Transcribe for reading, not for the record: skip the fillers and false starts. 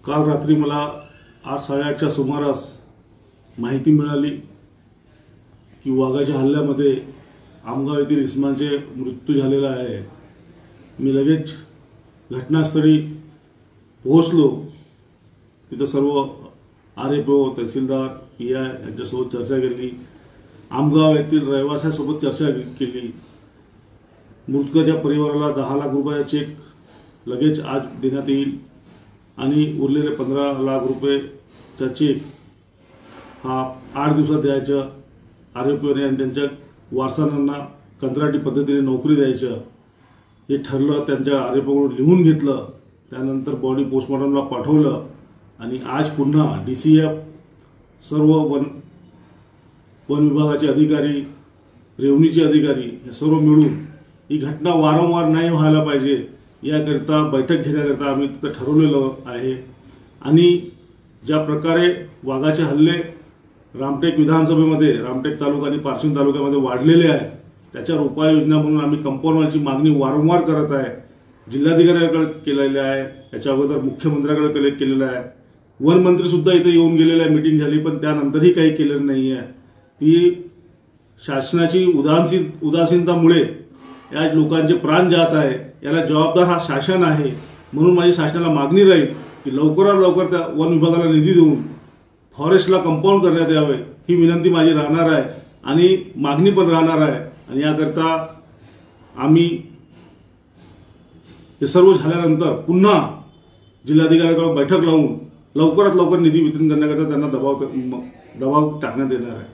काल रात्री मला 8:30च्या सुमारास माहिती मिळाली की वाघाच्या हल्ल्यामध्ये आमगाव येथील इस्माचे मृत्यू झालेला आहे। मी लगेच घटनास्थळी पोहोचलो। तिथे सर्व आरएफओ तहसीलदार पीआय यांच्यासोबत चर्चा केली। आमगाव येथील रहिवाशांसोबत चर्चा केली। मृतकाच्या परिवाराला 10 लाख रुपयाचा चेक लगेच आज देण्यात येईल आणि उरलेले 15 लाख रुपयाचा चेक हा 8 दिवसात द्यायचा। आरएफओने आणि त्यांच्या वारसांना कंत्राटी पद्धतीने नोकरी द्यायचं हे ठरलं। त्यांच्या आरएफओकडून लिहून घेतलं। त्यानंतर बॉडी पोस्टमॉर्टमला पाठवलं आणि आज पुन्हा डीसीएफ सर्व वन विभागाचे अधिकारी रेवणीचे अधिकारी हे सर्व मिळून ही घटना वारंवार नाही व्हायला पाहिजे याकरिता बैठक घेण्याकरिता आम्ही तिथे ठरवलेलं आहे। आणि ज्या प्रकारे वाघाचे हल्ले रामटेक विधानसभेमध्ये रामटेक तालुका आणि पारशिवनी तालुक्यामध्ये वाढलेले आहे त्याच्यावर उपाययोजना म्हणून आम्ही कंपाऊंड वॉलची मागणी वारंवार करत आहे। जिल्हाधिकाऱ्यांकडे केलेले आहे, याच्या अगोदर मुख्यमंत्र्यांकडे केलेलं आहे। वन मंत्री सुद्धा इथे येऊन गेलेले आहे, मीटिंग झाली पण त्यानंतरही काही केलेलं नाही आहे। ती शासनाची उदासीनतामुळे या लोकांचे प्राण जात आहे। याला जबाबदार हा शासन आहे। म्हणून माझी शासनाला मागणी राहील की लवकरात लवकर त्या वन विभागाला निधी देऊन फॉरेस्टला कंपाऊंड करण्यात यावे ही विनंती माझी राहणार आहे आणि मागणी पण राहणार आहे। आणि याकरता आम्ही हे सर्व झाल्यानंतर पुन्हा जिल्हाधिकाऱ्यांकडे बैठक लावून लवकरात लवकर निधी वितरण करण्याकरता त्यांना दबाव टाकण्यात येणार आहे।